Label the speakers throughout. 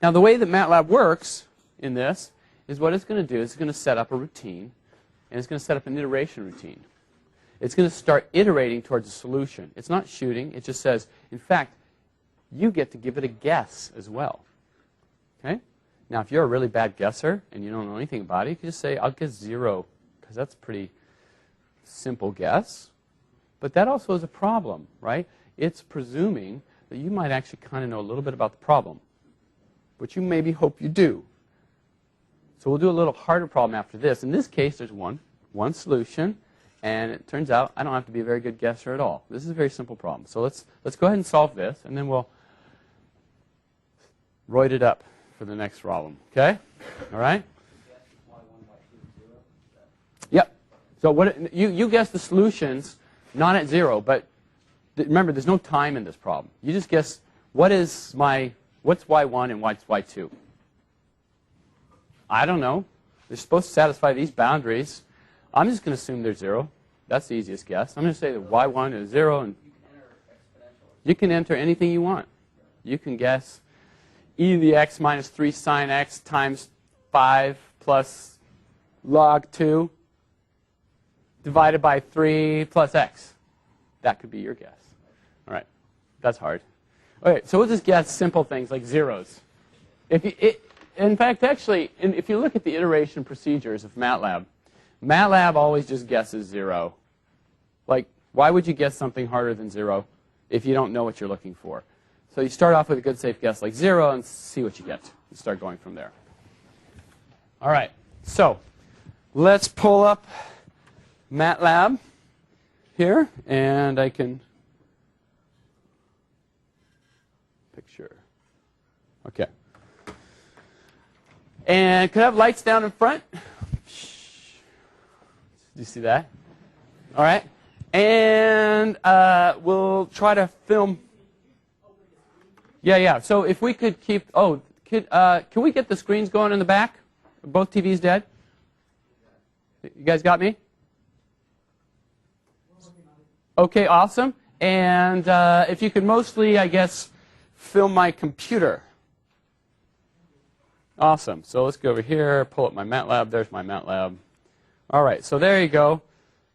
Speaker 1: Now, the way that MATLAB works in this is what it's going to do is it's going to set up a routine, and it's going to set up an iteration routine. It's going to start iterating towards a solution. It's not shooting. It just says, in fact, you get to give it a guess as well. Okay? Now, if you're a really bad guesser and you don't know anything about it, you can just say, I'll guess 0, because that's a pretty simple guess. But that also is a problem, right? It's presuming that you might actually kind of know a little bit about the problem, which you maybe hope you do. So we'll do a little harder problem after this. In this case, there's one solution, and it turns out I don't have to be a very good guesser at all. This is a very simple problem. So let's go ahead and solve this, and then we'll roid it up for the next problem. Okay? All right? Yep. So what you guess the solutions not at 0, but remember, there's no time in this problem. You just guess what's y1 and what's y2. I don't know. They're supposed to satisfy these boundaries. I'm just going to assume they're 0. That's the easiest guess. I'm going to say that y1 is 0, and you can enter anything you want. You can guess e to the x minus 3 sine x times 5 plus log 2 divided by 3 plus x. That could be your guess. All right. That's hard. Okay, so we'll just guess simple things like zeros. In fact, actually, if you look at the iteration procedures of MATLAB, MATLAB always just guesses 0. Like, why would you guess something harder than 0 if you don't know what you're looking for? So you start off with a good safe guess like 0 and see what you get. And start going from there. All right. So let's pull up MATLAB here, and I can picture. Okay. And could I have lights down in front? Do you see that? All right. And we'll try to film. Yeah. So if we could keep. Oh, can we get the screens going in the back? Are both TVs dead? You guys got me? Okay, awesome. And if you could mostly, I guess, film my computer. Awesome. So let's go over here, pull up my MATLAB. There's my MATLAB. All right, so there you go.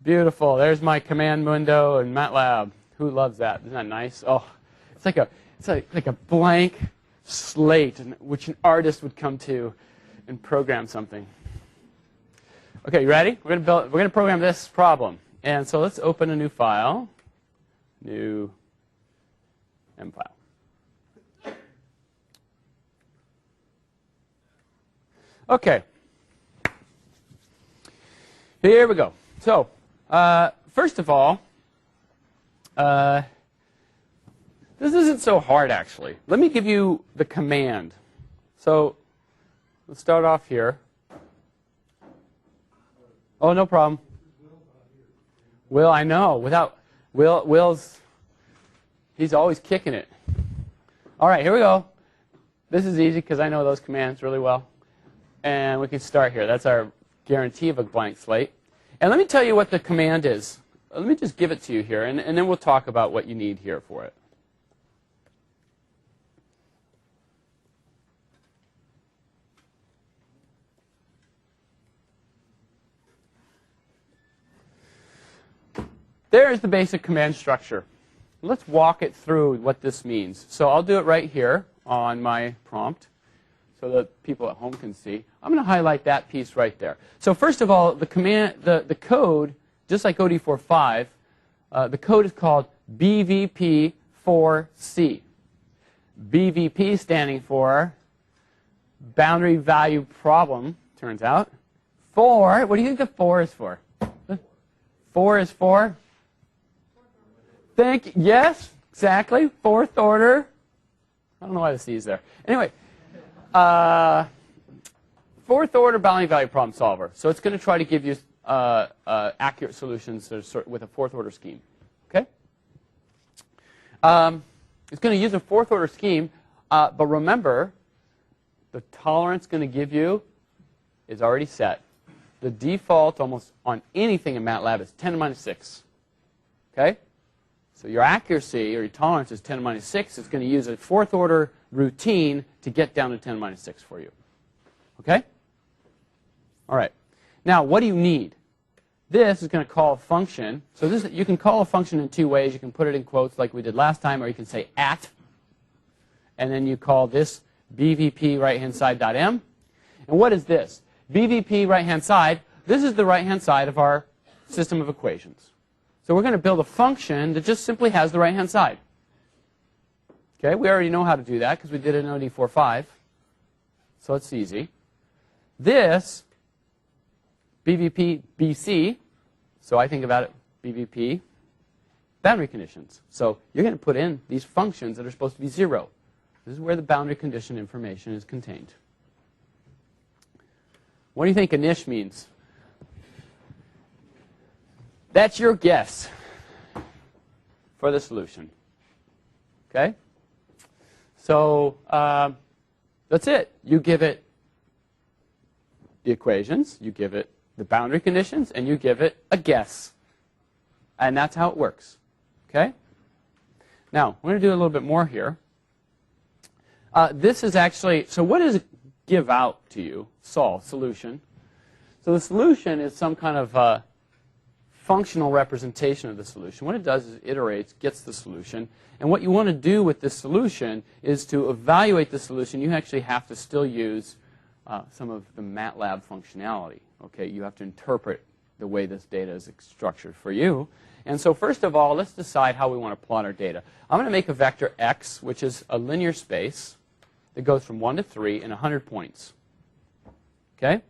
Speaker 1: Beautiful. There's my command window in MATLAB. Who loves that? Isn't that nice? Oh, it's like a blank slate which an artist would come to and program something. Okay, you ready? We're going to program this problem. And so let's open a new file. New M file. Okay. Here we go. So, first of all, this isn't so hard, actually. Let me give you the command. So, let's start off here. Oh, no problem. Will, I know. Without Will's, he's always kicking it. All right, here we go. This is easy because I know those commands really well. And we can start here. That's our guarantee of a blank slate. And let me tell you what the command is. Let me just give it to you here, and then we'll talk about what you need here for it. There's the basic command structure. Let's walk it through what this means. So I'll do it right here on my prompt so that people at home can see. I'm going to highlight that piece right there. So first of all, the command, the code, just like OD45, the code is called bvp4c. BVP standing for boundary value problem, turns out. 4, what do you think the 4 is for? 4 is for? Yes, exactly. 4th order. I don't know why the C is there. Anyway, 4th order boundary value problem solver. So it's going to try to give you accurate solutions with a 4th order scheme. Okay? It's going to use a 4th order scheme, but remember, the tolerance it's going to give you is already set. The default almost on anything in MATLAB is 10 to the minus 6. Okay? So your accuracy or your tolerance is 10 to the minus 6. It's going to use a 4th order routine to get down to 10 minus 6 for you. Okay? All right. Now, what do you need? This is going to call a function. So this, you can call a function in two ways. You can put it in quotes like we did last time, or you can say at, and then you call this bvp right-hand side dot m. And what is this? bvp right-hand side, this is the right-hand side of our system of equations. So we're going to build a function that just simply has the right-hand side. Okay, we already know how to do that because we did it in OD45. So it's easy. This bvp4c, so I think about it, bvp, boundary conditions. So you're going to put in these functions that are supposed to be 0. This is where the boundary condition information is contained. What do you think inish means? That's your guess for the solution. Okay? So that's it. You give it the equations, you give it the boundary conditions, and you give it a guess. And that's how it works. Okay? Now, we're going to do a little bit more here. This is actually, so what does it give out to you? Solve, solution. So the solution is some kind of functional representation of the solution. What it does is it iterates, gets the solution. And what you want to do with this solution is to evaluate the solution. You actually have to still use some of the MATLAB functionality. Okay, you have to interpret the way this data is structured for you. And so first of all, let's decide how we want to plot our data. I'm going to make a vector x, which is a linear space that goes from 1 to 3 in 100 points. Okay?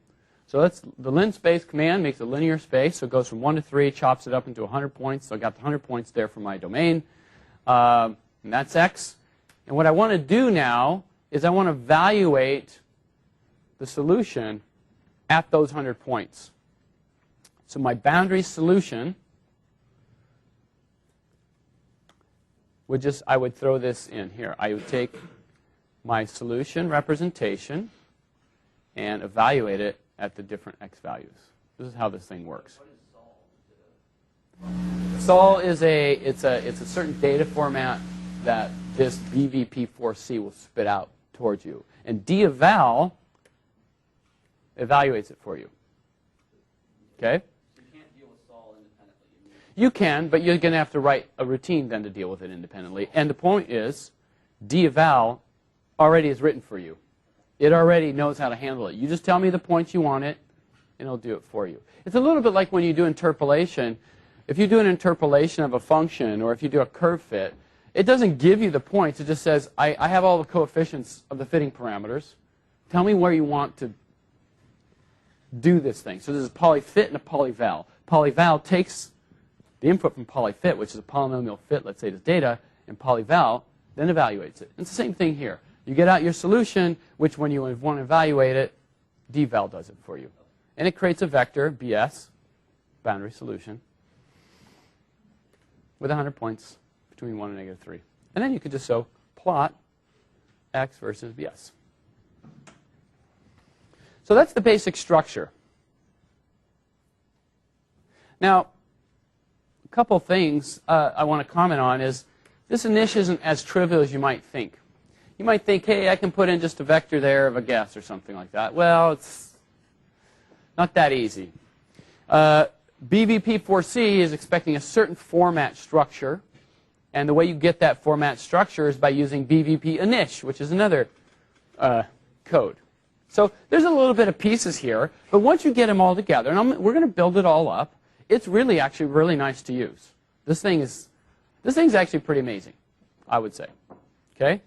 Speaker 1: So that's the linspace command makes a linear space, so it goes from 1 to 3, chops it up into 100 points. So I got the 100 points there for my domain. And that's x. And what I want to do now is I want to evaluate the solution at those 100 points. So my boundary solution would just, I would throw this in here. I would take my solution representation and evaluate it at the different x values. This is how this thing works. Sol is it's a certain data format that this bvp4c will spit out towards you. And deval evaluates it for you. Okay?
Speaker 2: So you can't deal with Sol independently.
Speaker 1: You can, but you're going to have to write a routine then to deal with it independently. And the point is, deval already is written for you. It already knows how to handle it. You just tell me the points you want it, and it'll do it for you. It's a little bit like when you do interpolation. If you do an interpolation of a function, or if you do a curve fit, it doesn't give you the points. It just says, I have all the coefficients of the fitting parameters. Tell me where you want to do this thing. So this is a polyfit and a polyval. Polyval takes the input from polyfit, which is a polynomial fit, let's say, to data, and polyval then evaluates it. It's the same thing here. You get out your solution, which when you want to evaluate it, deval does it for you. And it creates a vector, BS, boundary solution, with 100 points between 1 and negative 3. And then you could just so plot x versus BS. So that's the basic structure. Now, a couple things I want to comment on is this inish isn't as trivial as you might think. You might think, hey, I can put in just a vector there of a guess or something like that. Well, it's not that easy. bvp4c is expecting a certain format structure. And the way you get that format structure is by using bvp inish, which is another code. So there's a little bit of pieces here. But once you get them all together, and we're going to build it all up, it's really actually really nice to use. This thing's actually pretty amazing, I would say. Okay?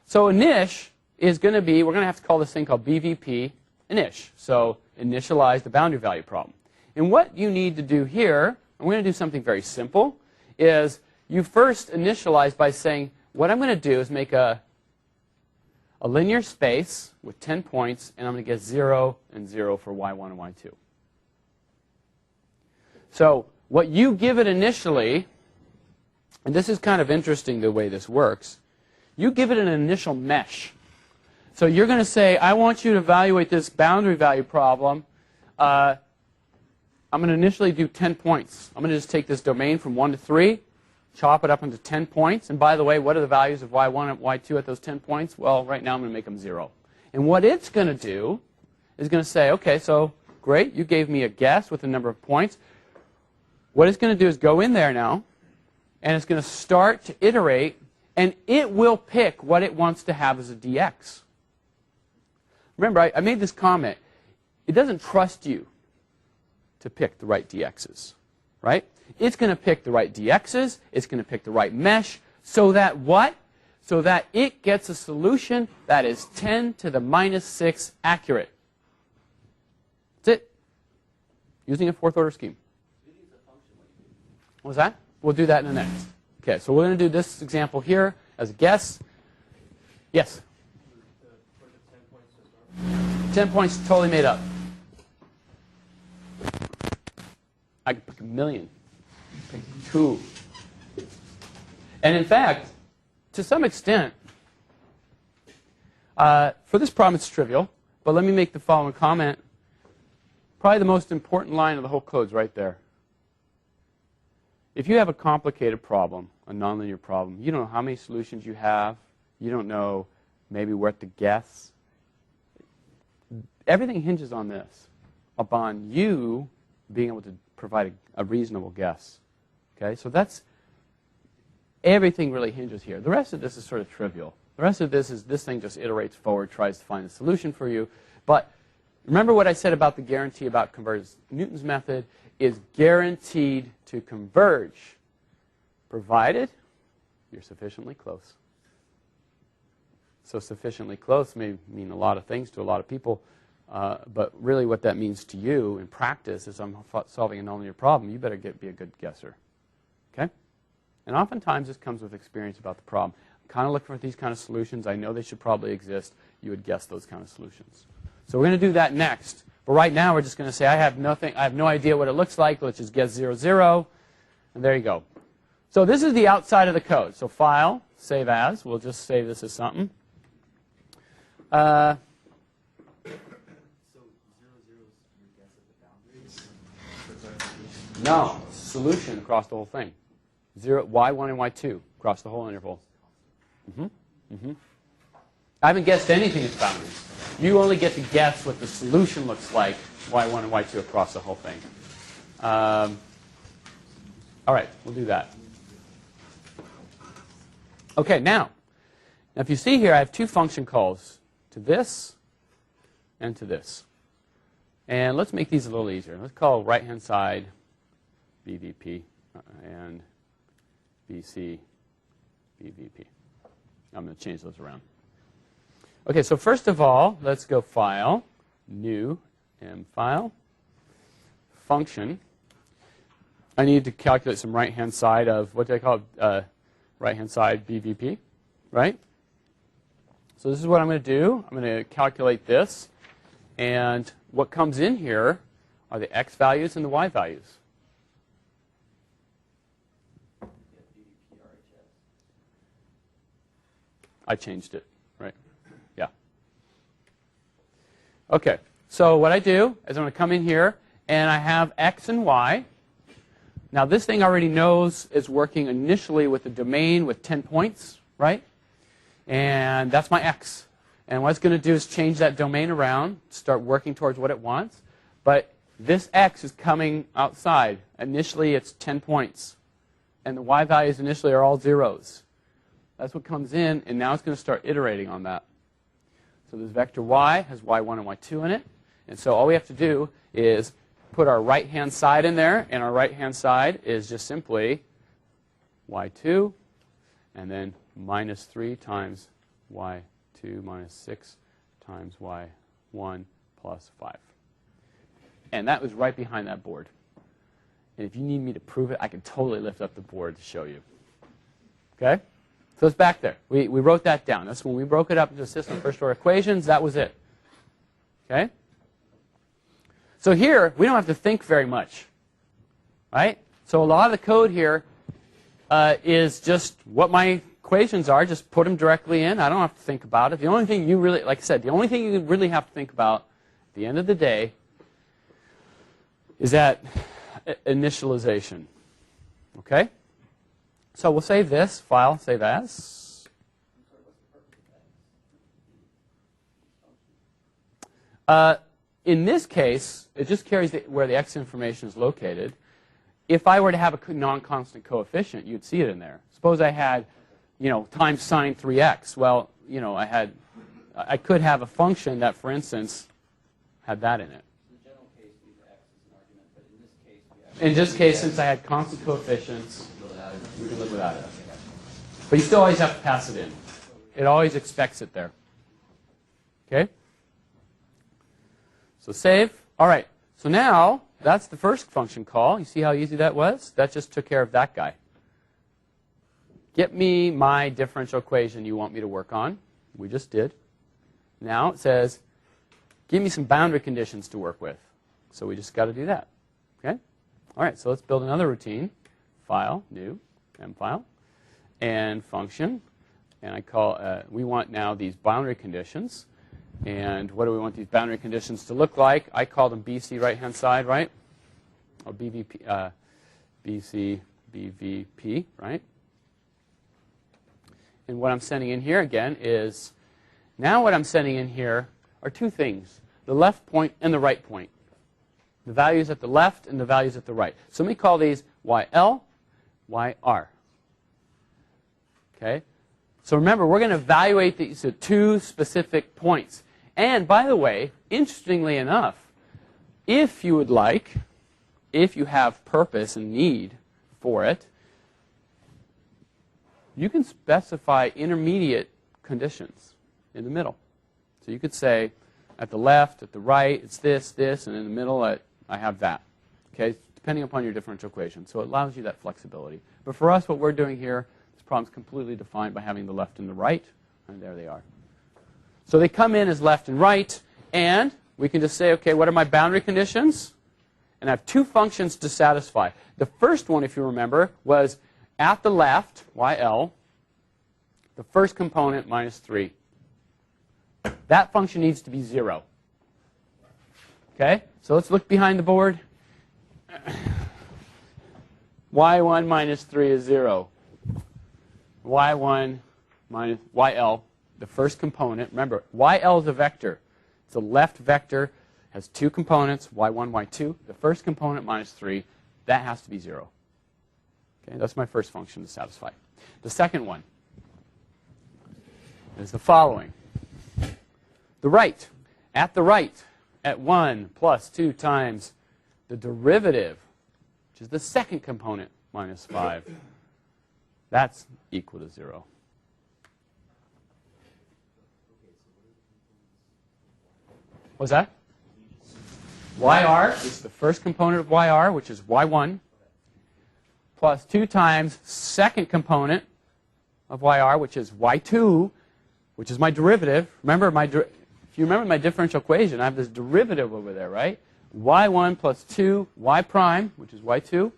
Speaker 1: So inish is going to be, we're going to have to call this thing called bvp inish. So initialize the boundary value problem. And what you need to do here, and we're going to do something very simple, is you first initialize by saying, what I'm going to do is make a linear space with 10 points, and I'm going to get 0 and 0 for y1 and y2. So what you give it initially, and this is kind of interesting the way this works, you give it an initial mesh. So you're going to say, I want you to evaluate this boundary value problem. I'm going to initially do 10 points. I'm going to just take this domain from 1 to 3, chop it up into 10 points. And by the way, what are the values of y1 and y2 at those 10 points? Well, right now I'm going to make them 0. And what it's going to do is going to say, okay, so great, you gave me a guess with a number of points. What it's going to do is go in there now, and it's going to start to iterate, and it will pick what it wants to have as a dx. Remember, I made this comment. It doesn't trust you to pick the right dx's, right? It's going to pick the right dx's. It's going to pick the right mesh so that what? So that it gets a solution that is 10 to the minus 6 accurate. That's it. Using a fourth order scheme. What was that? We'll do that in the next. Okay, so we're going to do this example here as a guess. Yes? 10 points totally made up. I could pick a million. Pick 2. And in fact, to some extent, for this problem it's trivial, but let me make the following comment. Probably the most important line of the whole code is right there. If you have a complicated problem, a nonlinear problem, you don't know how many solutions you have, you don't know maybe what to guess. Everything hinges on this, upon you being able to provide a reasonable guess. Okay, so that's, everything really hinges here. The rest of this is sort of trivial. The rest of this is, this thing just iterates forward, tries to find a solution for you. But remember what I said about the guarantee about convergence. Newton's method is guaranteed to converge, provided you're sufficiently close. So sufficiently close may mean a lot of things to a lot of people. But really what that means to you in practice is I'm solving a nonlinear problem. You better be a good guesser. Okay? And oftentimes this comes with experience about the problem. I'm kind of looking for these kind of solutions. I know they should probably exist. You would guess those kind of solutions. So we're going to do that next. But right now we're just going to say I have no idea what it looks like. Let's just guess 0, 0. And there you go. So this is the outside of the code. So file, save as. We'll just save this as something. No, solution across the whole thing. 0, y1 and y2 across the whole interval. I haven't guessed anything as boundaries. You only get to guess what the solution looks like, y1 and y2 across the whole thing. All right, we'll do that. Okay, now if you see here, I have 2 function calls, to this and to this. And let's make these a little easier. Let's call right-hand side bvp and bc bvp. I'm going to change those around. Okay, so first of all, let's go File, New, mFile, Function. I need to calculate some right-hand side of, what do I call it? Right-hand side bvp, right? So this is what I'm going to do. I'm going to calculate this. And what comes in here are the x values and the y values. I changed it, right? Yeah. Okay, so what I do is I'm going to come in here, and I have x and y. Now this thing already knows it's working initially with the domain with 10 points, right? And that's my x. And what it's going to do is change that domain around, start working towards what it wants. But this x is coming outside. Initially, it's 10 points. And the y values initially are all zeros. That's what comes in, and now it's going to start iterating on that. So this vector y has y1 and y2 in it. And so all we have to do is put our right-hand side in there, and our right-hand side is just simply y2, and then minus 3 times y2 minus 6 times y1 plus 5. And that was right behind that board. And if you need me to prove it, I can totally lift up the board to show you. Okay? So it's back there. We wrote that down. That's when we broke it up into a system of first-order equations. That was it. Okay? So here, we don't have to think very much. Right? So a lot of the code here is just what my equations are. Just put them directly in. I don't have to think about it. The only thing you really, like I said, the only thing you really have to think about at the end of the day is that initialization. Okay? So we'll save this file, save as. In this case, it just carries where the x information is located. If I were to have a non-constant coefficient, you'd see it in there. Suppose I had, times sine 3x. Well, I could have a function that, for instance, had that in it.
Speaker 2: In the general case, we use x as an argument, but in this case, we actually...
Speaker 1: In this case, since I had constant coefficients, we can live without it. But you still always have to pass it in. It always expects it there. Okay? So save. All right. So now, that's the first function call. You see how easy that was? That just took care of that guy. Get me my differential equation you want me to work on. We just did. Now it says, give me some boundary conditions to work with. So we just got to do that. Okay? All right, so let's build another routine. File, new, mfile, and function. And I call, we want now these boundary conditions. And what do we want these boundary conditions to look like? I call them BC right-hand side, right? Or BVP, BC, BVP, right? And what I'm sending in here, again, is now what I'm sending in here are two things, the left point and the right point. The values at the left and the values at the right. So let me call these YL, YR. Okay? So remember, we're going to evaluate these at two specific points. And by the way, interestingly enough, if you would like, if you have purpose and need for it, you can specify intermediate conditions in the middle. So you could say, at the left, at the right, it's this, this, and in the middle, I have that. Okay, depending upon your differential equation. So it allows you that flexibility. But for us, what we're doing here, this problem is completely defined by having the left and the right, and there they are. So they come in as left and right, and we can just say, okay, what are my boundary conditions? And I have two functions to satisfy. The first one, if you remember, was at the left, YL, the first component minus 3. That function needs to be 0. Okay? So let's look behind the board. Y1 minus 3 is 0. Y1 minus YL, the first component. Remember, YL is a vector. It's a left vector, has two components, Y1, Y2. The first component minus 3, that has to be 0. Okay, that's my first function to satisfy. The second one is the following. The right, at 1 plus 2 times the derivative, which is the second component, minus 5. That's equal to 0. What's that? YR is the first component of YR, which is Y1, plus 2 times second component of YR, which is Y2, which is my derivative. Remember, if you remember my differential equation, I have this derivative over there, right? Y1 plus 2, Y prime, which is Y2.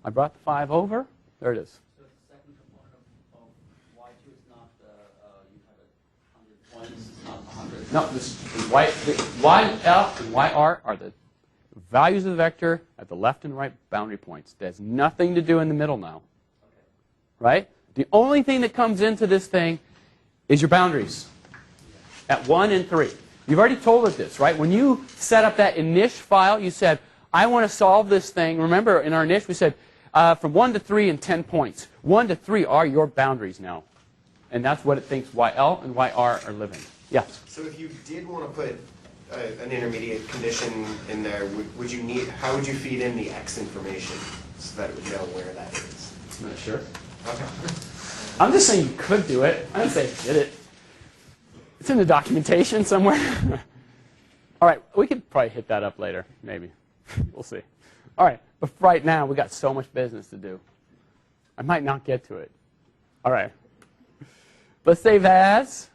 Speaker 1: I brought the 5 over. There it is.
Speaker 2: So the second component of Y2 is not you have it 100 points, it's not 100.
Speaker 1: No, YL and YR are the values of the vector at the left and right boundary points. There's nothing to do in the middle now.
Speaker 2: Okay.
Speaker 1: Right? The only thing that comes into this thing is your boundaries at 1 and 3. You've already told it this, right? When you set up that init file, you said, I want to solve this thing. Remember, in our init, we said from 1 to 3 and 10 points. 1 to 3 are your boundaries now. And that's what it thinks YL and YR are living. Yeah?
Speaker 3: So if you did want to put an intermediate condition in there, would you need, how would you feed in the X information so that it would know where that is?
Speaker 1: I'm not sure.
Speaker 3: Okay.
Speaker 1: I'm just saying you could do it. I didn't say you did it. It's in the documentation somewhere. All right, we could probably hit that up later, maybe. We'll see. All right, but right now we got so much business to do. I might not get to it. All right. Let's save as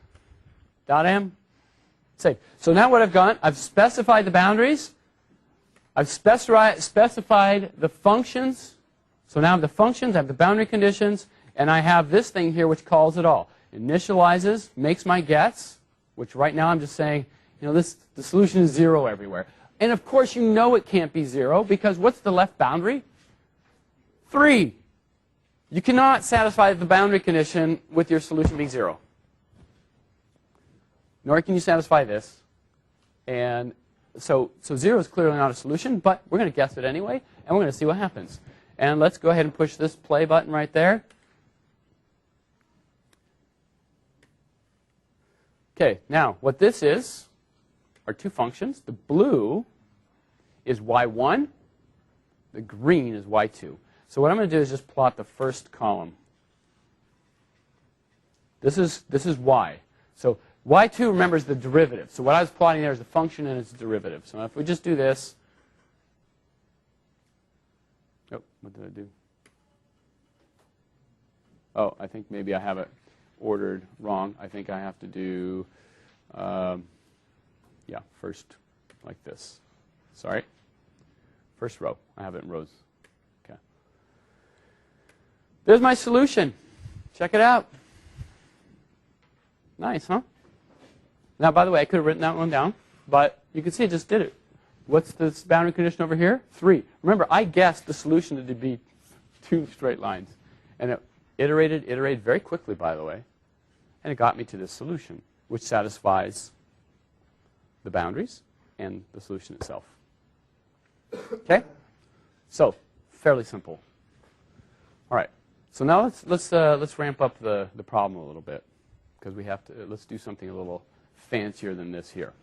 Speaker 1: .m. Save. So now what I've done, I've specified the boundaries. I've specified the functions. So now I have the functions, I have the boundary conditions, and I have this thing here which calls it all. Initializes, makes my guess, which right now I'm just saying, the solution is 0 everywhere. And of course you know it can't be 0 because what's the left boundary? 3. You cannot satisfy the boundary condition with your solution being 0. Nor can you satisfy this. And so 0 is clearly not a solution, but we're going to guess it anyway, and we're going to see what happens. And let's go ahead and push this play button right there. Okay, now what this is are two functions. The blue is y1. The green is y2. So what I'm going to do is just plot the first column. This is y. So y2, remember, is the derivative. So what I was plotting there is the function and its derivative. So if we just do this. Oh, what did I do? Oh, I think maybe I have it ordered wrong. I think I have to do, yeah, first like this. Sorry. First row. I have it in rows. Okay. There's my solution. Check it out. Nice, huh? Now, by the way, I could have written that one down, but you can see it just did it. What's this boundary condition over here? 3. Remember, I guessed the solution to be 2 straight lines. And it iterated very quickly, by the way. And it got me to this solution, which satisfies the boundaries and the solution itself. Okay? So, fairly simple. All right. So now let's ramp up the problem a little bit, because we have to. Let's do something a little fancier than this here.